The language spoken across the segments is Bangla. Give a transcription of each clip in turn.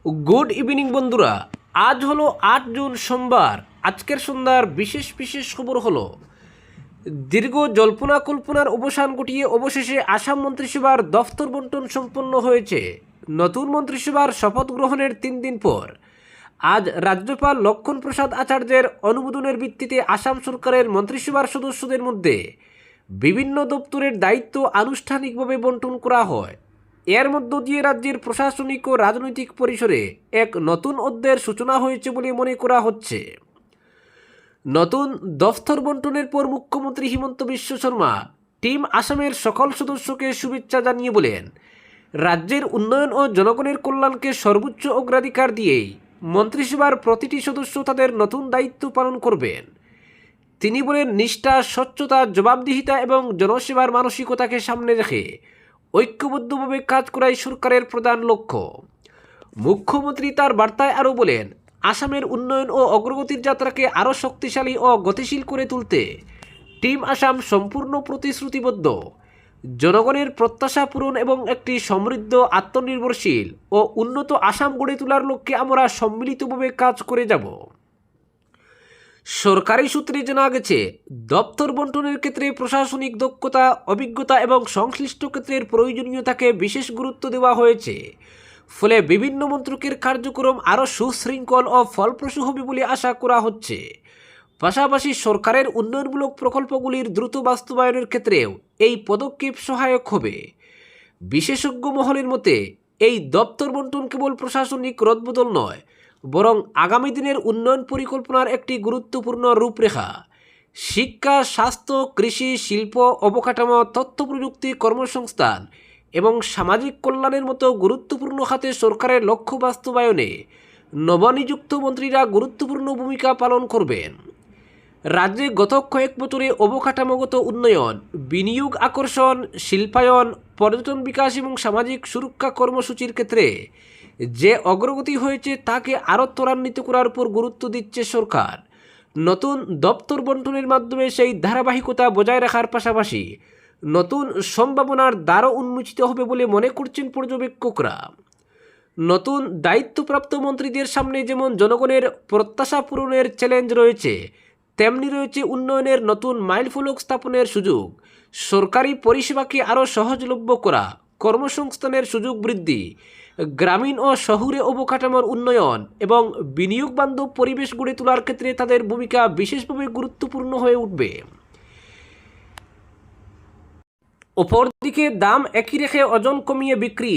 গুড ইভিনিং বন্ধুরা। আজ হলো 8 জুন সোমবার। আজকের সন্ধ্যার বিশেষ বিশেষ খবর হলো দীর্ঘ জল্পনা কল্পনার অবসান ঘটিয়ে অবশেষে আসাম মন্ত্রিসভার দফতর বন্টন সম্পন্ন হয়েছে। নতুন মন্ত্রিসভার শপথ গ্রহণের 3 দিন পর আজ রাজ্যপাল লক্ষণ প্রসাদ আচার্যের অনুমোদনের ভিত্তিতে আসাম সরকারের মন্ত্রিসভার সদস্যদের মধ্যে বিভিন্ন দপ্তরের দায়িত্ব আনুষ্ঠানিকভাবে বন্টন করা হয়। এর মধ্য দিয়ে রাজ্যের প্রশাসনিক ও রাজনৈতিক পরিসরে এক নতুন অধ্যায়ের সূচনা হয়েছে বলে মনে করা হচ্ছে। নতুন দফতর বন্টনের পর মুখ্যমন্ত্রী হিমন্ত বিশ্ব শর্মা টিম আসামের সকল সদস্যকে শুভেচ্ছা জানিয়ে বলেন, রাজ্যের উন্নয়ন ও জনগণের কল্যাণকে সর্বোচ্চ অগ্রাধিকার দিয়েই মন্ত্রিসভার প্রতিটি সদস্য তাদের নতুন দায়িত্ব পালন করবেন। তিনি বলেন, নিষ্ঠা, স্বচ্ছতা, জবাবদিহিতা এবং জনসেবার মানসিকতাকে সামনে রেখে ঐক্যবদ্ধভাবে কাজ করাই সরকারের প্রধান লক্ষ্য। মুখ্যমন্ত্রী তার বার্তায় আরও বলেন, আসামের উন্নয়ন ও অগ্রগতির যাত্রাকে আরও শক্তিশালী ও গতিশীল করে তুলতে টিম আসাম সম্পূর্ণ প্রতিশ্রুতিবদ্ধ। জনগণের প্রত্যাশা পূরণ এবং একটি সমৃদ্ধ, আত্মনির্ভরশীল ও উন্নত আসাম গড়ে তোলার লক্ষ্যে আমরা সম্মিলিতভাবে কাজ করে যাব। সরকারি সূত্রে জানা গেছে, দপ্তর বন্টনের ক্ষেত্রে প্রশাসনিক দক্ষতা, অভিজ্ঞতা এবং সংশ্লিষ্ট ক্ষেত্রের প্রয়োজনীয়তাকে বিশেষ গুরুত্ব দেওয়া হয়েছে। ফলে বিভিন্ন মন্ত্রকের কার্যক্রম আরও সুশৃঙ্খল ও ফলপ্রসূ হবে বলে আশা করা হচ্ছে। পাশাপাশি সরকারের উন্নয়নমূলক প্রকল্পগুলির দ্রুত বাস্তবায়নের ক্ষেত্রেও এই পদক্ষেপ সহায়ক হবে। বিশেষজ্ঞ মহলের মতে এই দপ্তর বন্টন কেবল প্রশাসনিক রদবদল নয়, বরং আগামী দিনের উন্নয়ন পরিকল্পনার একটি গুরুত্বপূর্ণ রূপরেখা। শিক্ষা, স্বাস্থ্য, কৃষি, শিল্প, অবকাঠামো, তথ্য প্রযুক্তি, কর্মসংস্থান এবং সামাজিক কল্যাণের মতো গুরুত্বপূর্ণ খাতে সরকারের লক্ষ্য বাস্তবায়নে নবনিযুক্ত মন্ত্রীরা গুরুত্বপূর্ণ ভূমিকা পালন করবেন। রাজ্যে গত কয়েক বছরে অবকাঠামোগত উন্নয়ন, বিনিয়োগ আকর্ষণ, শিল্পায়ন, পর্যটন বিকাশ এবং সামাজিক সুরক্ষা কর্মসূচির ক্ষেত্রে যে অগ্রগতি হয়েছে তাকে আরও ত্বরান্বিত করার উপর গুরুত্ব দিচ্ছে সরকার। নতুন দপ্তর বন্টনের মাধ্যমে সেই ধারাবাহিকতা বজায় রাখার পাশাপাশি নতুন সম্ভাবনার দ্বারও উন্মোচিত হবে বলে মনে করছেন পর্যবেক্ষকরা। নতুন দায়িত্বপ্রাপ্ত মন্ত্রীদের সামনে যেমন জনগণের প্রত্যাশা পূরণের চ্যালেঞ্জ রয়েছে, তেমনি রয়েছে উন্নয়নের নতুন মাইলফলক স্থাপনের সুযোগ। সরকারি পরিষেবাকে আরও সহজলভ্য করা, কর্মসংস্থানের সুযোগ বৃদ্ধি, গ্রামীণ ও শহুরে অবকাঠামোর উন্নয়ন এবং বিনিয়োগ বান্ধব পরিবেশ গড়ে তোলার ক্ষেত্রে তাদের ভূমিকা বিশেষভাবে গুরুত্বপূর্ণ হয়ে উঠবে। অপরদিকে দাম একই রেখে ওজন কমিয়ে বিক্রি,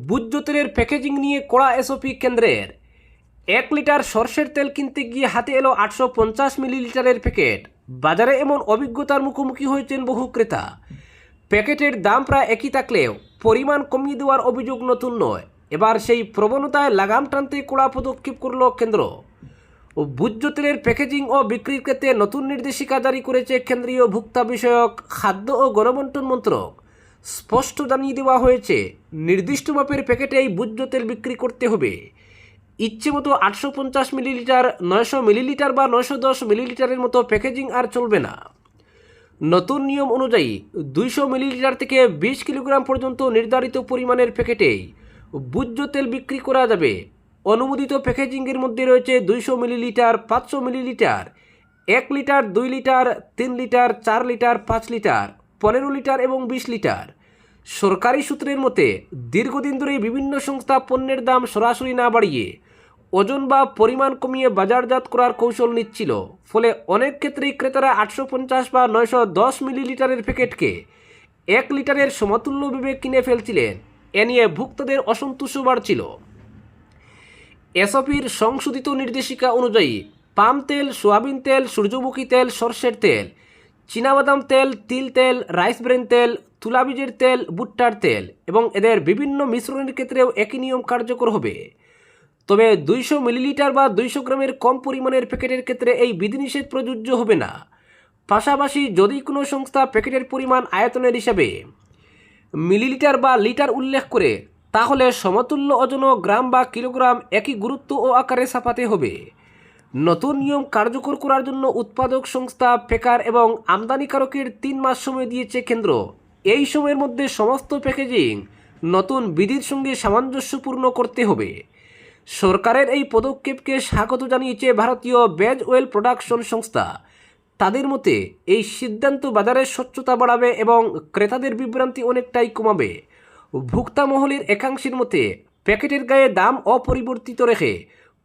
ভোজ্য তেলের প্যাকেজিং নিয়ে কড়া এসওপি কেন্দ্রের। 1 লিটার সরষের তেল কিনতে গিয়ে হাতে এলো 850 মিলিলিটারের প্যাকেট। বাজারে এমন অভিজ্ঞতার মুখোমুখি হয়েছেন বহু ক্রেতা। প্যাকেটের দাম প্রায় একই থাকলেও পরিমাণ কমিয়ে দেওয়ার অভিযোগ নতুন নয়। এবার সেই প্রবণতায় লাগাম টানতে কড়া পদক্ষেপ করল কেন্দ্র। ভোজ্য তেলের প্যাকেজিং ও বিক্রির ক্ষেত্রে নতুন নির্দেশিকা জারি করেছে কেন্দ্রীয় ভোক্তা বিষয়ক, খাদ্য ও গণবন্টন মন্ত্রক। স্পষ্ট জানিয়ে দেওয়া হয়েছে, নির্দিষ্ট মাপের প্যাকেটে এই ভোজ্য তেল বিক্রি করতে হবে। ইচ্ছে মতো 850 মিলিলিটার, 900 মিলিলিটার বা 910 মিলিলিটারের মতো প্যাকেজিং আর চলবে না। নতুন নিয়ম অনুযায়ী 200 মিলিলিটার থেকে 20 কিলোগ্রাম পর্যন্ত নির্ধারিত পরিমাণের প্যাকেটেই ভোজ্য তেল বিক্রি করা যাবে। অনুমোদিত প্যাকেজিংয়ের মধ্যে রয়েছে 200 millilitre, 500 millilitre, 1 litre, 2 litre, 3 litre, 4 litre, 5 litre, 15 litre এবং 20 লিটার। সরকারি সূত্রের মতে, দীর্ঘদিন ধরে বিভিন্ন সংস্থা পণ্যের দাম সরাসরি না বাড়িয়ে ওজন বা পরিমাণ কমিয়ে বাজারজাত করার কৌশল নিচ্ছিল। ফলে অনেক ক্ষেত্রেই ক্রেতারা 850 বা 910 মিলিলিটারের প্যাকেটকে 1 লিটারের সমতুল্য ভেবে কিনে ফেলছিলেন। এ নিয়ে ভোক্তাদের অসন্তোষ বাড়ছিল। এসওপির সংশোধিত নির্দেশিকা অনুযায়ী পাম তেল, সোয়াবিন তেল, সূর্যমুখী তেল, সরষের তেল, চীনাবাদাম তেল, তিল তেল, রাইস ব্রেন তেল, তুলা বীজের তেল, ভুট্টার তেল এবং এদের বিভিন্ন মিশ্রণের ক্ষেত্রেও একই নিয়ম কার্যকর হবে। তবে 200 মিলিলিটার বা 200 গ্রামের কম পরিমাণের প্যাকেটের ক্ষেত্রে এই বিধিনিষেধ প্রযোজ্য হবে না। পাশাপাশি যদি কোনো সংস্থা প্যাকেটের পরিমাণ আয়তনের হিসাবে মিলিলিটার বা লিটার উল্লেখ করে, তাহলে সমতুল্য ওজন গ্রাম বা কিলোগ্রাম একই গুরুত্ব ও আকারে ছাপাতে হবে। নতুন নিয়ম কার্যকর করার জন্য উৎপাদক সংস্থা, প্যাকার এবং আমদানিকারকের 3 মাস সময় দিয়েছে কেন্দ্র। এই সময়ের মধ্যে সমস্ত প্যাকেজিং নতুন বিধির সঙ্গে সামঞ্জস্যপূর্ণ করতে হবে। সরকারের এই পদক্ষেপকে স্বাগত জানিয়েছে ভারতীয় বেজ ওয়েল প্রোডাকশন সংস্থা। তাদের মতে এই সিদ্ধান্ত বাজারের স্বচ্ছতা বাড়াবে এবং ক্রেতাদের বিভ্রান্তি অনেকটাই কমাবে। ভোক্তা মহলের একাংশের মতে প্যাকেটের গায়ে দাম অপরিবর্তিত রেখে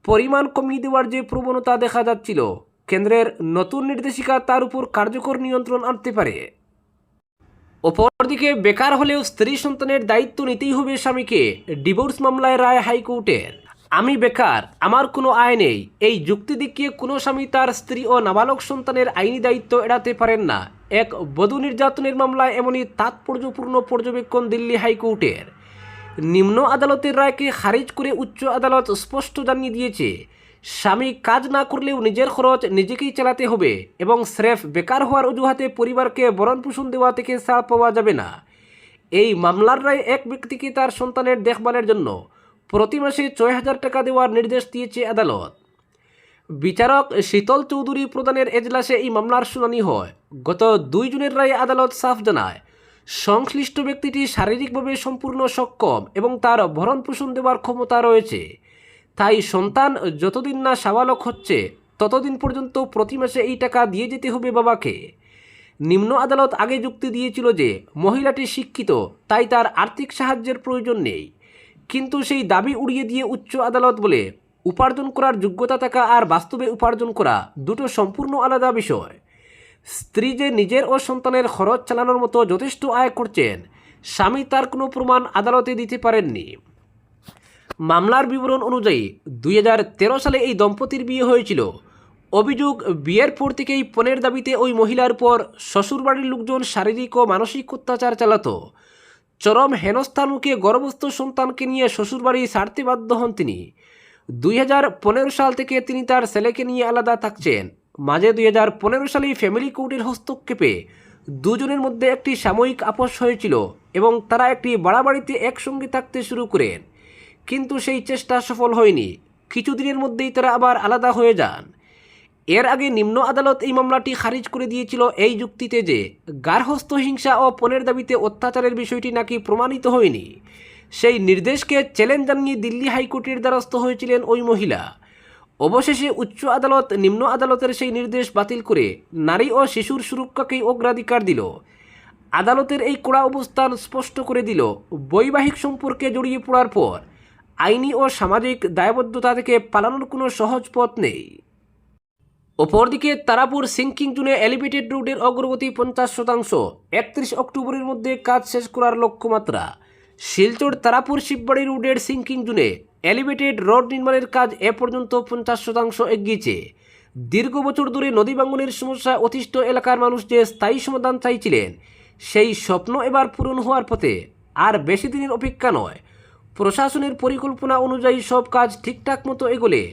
পরিমাণ কমিয়ে দেওয়ার যে প্রবণতা দেখা যাচ্ছিল, কেন্দ্রের নতুন নির্দেশিকা তার উপর কার্যকর নিয়ন্ত্রণ আনতে পারে। অপরদিকে বেকার হলেও স্ত্রী সন্তানের দায়িত্ব নিতেই হবে স্বামীকে। ডিভোর্স মামলায় রায় হাইকোর্টের। আমি বেকার, আমার কোনো আয় নেই, এই যুক্তি দেখিয়ে কোনো স্বামী তার স্ত্রী ও নাবালক সন্তানের আইনি দায়িত্ব এড়াতে পারেন না। এক বধূ নির্যাতনের মামলায় এমনই তাৎপর্যপূর্ণ পর্যবেক্ষণ দিল্লি হাইকোর্টের। নিম্ন আদালতের রায়কে খারিজ করে উচ্চ আদালত স্পষ্ট জানিয়ে দিয়েছে, স্বামী কাজ না করলেও নিজের খরচ নিজেকেই চালাতে হবে এবং স্রেফ বেকার হওয়ার অজুহাতে পরিবারকে ভরণপোষণ দেওয়া থেকে ছাড় পাওয়া যাবে না। এই মামলার রায় এক ব্যক্তিকে তার সন্তানের দেখভালের জন্য প্রতি মাসে ৬,০০০ টাকা দেওয়ার নির্দেশ দিয়েছে আদালত। বিচারক শীতল চৌধুরী প্রধানের এজলাসে এই মামলার শুনানি হয়। গত ২ জুনের রায়ে আদালত সাফ জানায়, সংশ্লিষ্ট ব্যক্তিটি শারীরিকভাবে সম্পূর্ণ সক্ষম এবং তার ভরণপোষণ দেওয়ার ক্ষমতা রয়েছে। তাই সন্তান যতদিন না সাবালক হচ্ছে ততদিন পর্যন্ত প্রতি মাসে এই টাকা দিয়ে যেতে হবে বাবাকে। নিম্ন আদালত আগে যুক্তি দিয়েছিল যে মহিলাটি শিক্ষিত, তাই তার আর্থিক সাহায্যের প্রয়োজন নেই, কিন্তু সেই দাবি উড়িয়ে দিয়ে উচ্চ আদালত বলে, উপার্জন করার যোগ্যতা থাকা আর বাস্তবে উপার্জন করা দুটো সম্পূর্ণ আলাদা বিষয়। স্ত্রী যে নিজের ও সন্তানের খরচ চালানোর মতো যথেষ্ট আয় করছেন, স্বামী তার কোনো প্রমাণ আদালতে দিতে পারেননি। মামলার বিবরণ অনুযায়ী ২০১৩ সালে এই দম্পতির বিয়ে হয়েছিল। অভিযোগ, বিয়ের পর থেকেই পণের দাবিতে ওই মহিলার উপর শ্বশুরবাড়ির লোকজন শারীরিক ও মানসিক অত্যাচার চালাতো। চরম হেনস্থার মুখে গর্ভস্থ সন্তানকে নিয়ে শ্বশুরবাড়ি ছাড়তে বাধ্য হন তিনি। ২০১৫ সাল থেকে তিনি তার ছেলেকে নিয়ে আলাদা থাকছেন। মাঝে ২০১৫ সালেই ফ্যামিলি কোর্টের হস্তক্ষেপে দুজনের মধ্যে একটি সাময়িক আপোষ হয়েছিল এবং তারা একটি ভাড়া বাড়িতে একসঙ্গে থাকতে শুরু করেন, কিন্তু সেই চেষ্টা সফল হয়নি। কিছুদিনের মধ্যেই তারা আবার আলাদা হয়ে যান। এর আগে নিম্ন আদালত এই মামলাটি খারিজ করে দিয়েছিল এই যুক্তিতে যে গার্হস্থ্য হিংসা ও পণের দাবিতে অত্যাচারের বিষয়টি নাকি প্রমাণিত হয়নি। সেই নির্দেশকে চ্যালেঞ্জ জানিয়ে দিল্লি হাইকোর্টের দ্বারস্থ হয়েছিলেন ওই মহিলা। অবশেষে উচ্চ আদালত নিম্ন আদালতের সেই নির্দেশ বাতিল করে নারী ও শিশুর সুরক্ষাকেই অগ্রাধিকার দিল। আদালতের এই কড়া অবস্থান স্পষ্ট করে দিল, বৈবাহিক সম্পর্কে জড়িয়ে পড়ার পর আইনি ও সামাজিক দায়বদ্ধতা থেকে পালানোর কোনো সহজ পথ নেই। অপরদিকে তারাপুর সিঙ্কিং জোনে এলিভেটেড রোডের অগ্রগতি ৫০%। ৩১ অক্টোবরের মধ্যে কাজ শেষ করার লক্ষ্যমাত্রা। শিলচর তারাপুর শিববাড়ি রোডের সিঙ্কিং জোনে এলিভেটেড রোড নির্মাণের কাজ এ পর্যন্ত ৫০% এগিয়েছে। দীর্ঘ বছর ধরে নদী ভাঙনের সমস্যা অতিষ্ঠ এলাকার মানুষ যে স্থায়ী সমাধান চাইছিলেন, সেই স্বপ্ন এবার পূরণ হওয়ার পথে। আর বেশি দিনের অপেক্ষা নয়। প্রশাসনের পরিকল্পনা অনুযায়ী সব কাজ ঠিকঠাক মতো এগোলে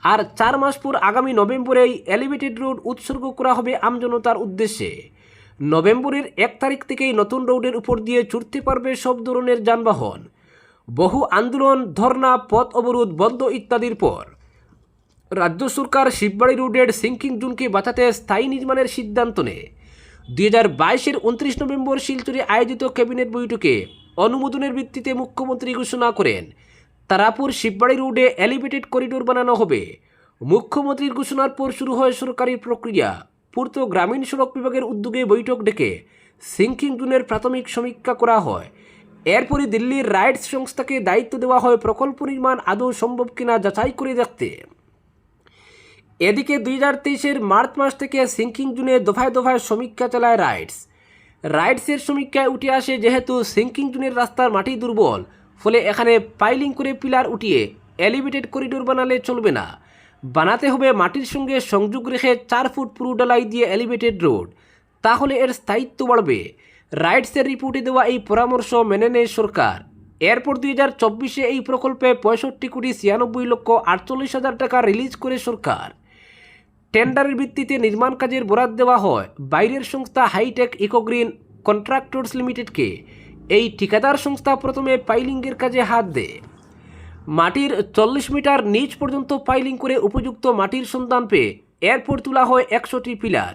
আর ৪ মাস পর আগামী নভেম্বরেই এলিভেটেড রোড উৎসর্গ করা হবে আমজনতার উদ্দেশ্যে। নভেম্বরের ১ তারিখ থেকেই নতুন রোডের উপর দিয়ে ছুটতে পারবে সব ধরনের যানবাহন। বহু আন্দোলন, ধর্না, পথ অবরোধ, বন্ধ ইত্যাদির পর রাজ্য সরকার শিববাড়ি রোডের সিঙ্কিং জোনকে বাঁচাতে স্থায়ী নির্মাণের সিদ্ধান্ত নেয়। ২০২২-এর ২৯ নভেম্বর শিলচরে আয়োজিত ক্যাবিনেট বৈঠকে অনুমোদনের ভিত্তিতে মুখ্যমন্ত্রী ঘোষণা করেন, তারাপুর শিববাড়ি রোডে এলিভেটেড করিডোর বানানো হবে। মুখ্যমন্ত্রীর ঘোষণার পর শুরু হয় সরকারি প্রক্রিয়া। পূর্ত গ্রামীণ সড়ক বিভাগের উদ্যোগে বৈঠক ডেকে সিঙ্কিং জোনের প্রাথমিক সমীক্ষা করা হয়। এরপরই দিল্লির রাইটস সংস্থাকে দায়িত্ব দেওয়া হয় প্রকল্প নির্মাণ আদৌ সম্ভব কিনা যাচাই করে দেখতে। এদিকে ২০২৩-এর মার্চ মাস থেকে সিঙ্কিং জোনে দফায় দফায় সমীক্ষা চালায় রাইটসের সমীক্ষায় উঠে আসে, যেহেতু সিঙ্কিং জোনের রাস্তার মাটি দুর্বল, ফলে এখানে পাইলিং করে পিলার উঠিয়ে এলিভেটেড করিডোর বানালে চলবে না। বানাতে হবে মাটির সঙ্গে সংযোগ রেখে ৪ ফুট পুরু ডালাই দিয়ে এলিভেটেড রোড, তাহলে এর স্থায়িত্ব বাড়বে। রাইটসের রিপোর্টে দেওয়া এই পরামর্শ মেনে নেয় সরকার। এরপর ২০২৪-এ এই প্রকল্পে ৬৫,৯৬,৪৮,০০০ টাকা রিলিজ করে সরকার। টেন্ডারের ভিত্তিতে নির্মাণ কাজের বরাদ দেওয়া হয় বাইরের সংস্থা হাইটেক ইকোগ্রিন কন্ট্রাক্টর্স লিমিটেডকে। এই ঠিকাদার সংস্থা প্রথমে পাইলিংয়ের কাজে হাত দেয়। মাটির ৪০ মিটার নিচ পর্যন্ত পাইলিং করে উপযুক্ত মাটির সন্ধান পেয়ে এরপর তোলা হয় ১০০টি পিলার।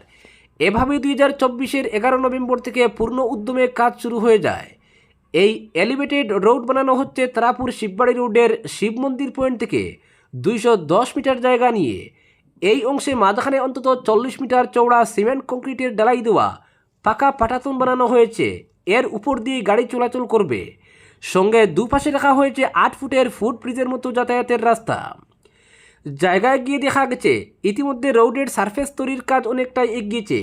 এভাবে ২০২৪-এর ১১ নভেম্বর থেকে পূর্ণ উদ্যমে কাজ শুরু হয়ে যায়। এই এলিভেটেড রোড বানানো হচ্ছে তারাপুর শিববাড়ি রোডের শিব মন্দির পয়েন্ট থেকে 210 মিটার জায়গা নিয়ে। এই অংশে মাঝখানে অন্তত 40 মিটার চওড়া সিমেন্ট কংক্রিটের ডালাই দেওয়া পাকা পাটাতন বানানো হয়েছে। এর উপর দিয়ে গাড়ি চলাচল করবে। সঙ্গে দুপাশে রাখা হয়েছে 8 ফুটের ফুটব্রিজের মতো যাতায়াতের রাস্তা। জায়গায় গিয়ে দেখা গেছে ইতিমধ্যে রোডের সারফেস তৈরির কাজ অনেকটাই এগিয়েছে।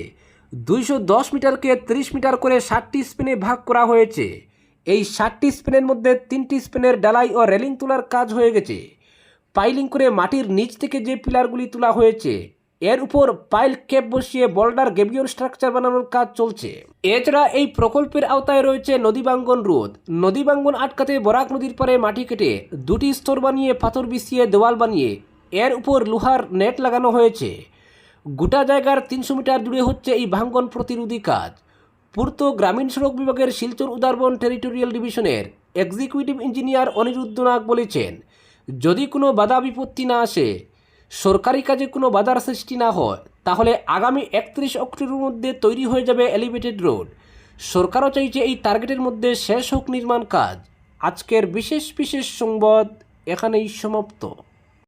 210 মিটারকে 30 মিটার করে 60টি স্পেনে ভাগ করা হয়েছে। এই 60টি স্পেনের মধ্যে 3টি স্পেনের ডালাই ও রেলিং তোলার কাজ হয়ে গেছে। পাইলিং করে মাটির নিচ থেকে যে পিলারগুলি তোলা হয়েছে এর উপর পাইল ক্যাপ বসিয়ে বোল্ডার গেবিয়ন স্ট্রাকচার বানানোর কাজ চলছে। এছাড়া এই প্রকল্পের আওতায় রয়েছে নদী ভাঙ্গন রোধ। নদী ভাঙ্গন আটকাতে বরাক নদীর পারে মাটি কেটে 2টি স্তর বানিয়ে পাথর বিছিয়ে দেওয়াল বানিয়ে এর উপর লোহার নেট লাগানো হয়েছে। গোটা জায়গার 300 মিটার জুড়ে হচ্ছে এই ভাঙ্গন প্রতিরোধী কাজ। পূর্ত গ্রামীণ সড়ক বিভাগের শিলচর উদারবন টেরিটোরিয়াল ডিভিশনের এক্সিকিউটিভ ইঞ্জিনিয়ার অনিরুদ্ধ নাগ বলেছেন, যদি কোনো বাধা বিপত্তি না আসে, সরকারি কাজে কোনো বাধার সৃষ্টি না হয়, তাহলে আগামী 31 অক্টোবরের মধ্যে তৈরি হয়ে যাবে এলিভেটেড রোড। সরকারও চাইছে এই টার্গেটের মধ্যে শেষ হোক নির্মাণ কাজ। আজকের বিশেষ সংবাদ এখানেই সমাপ্ত।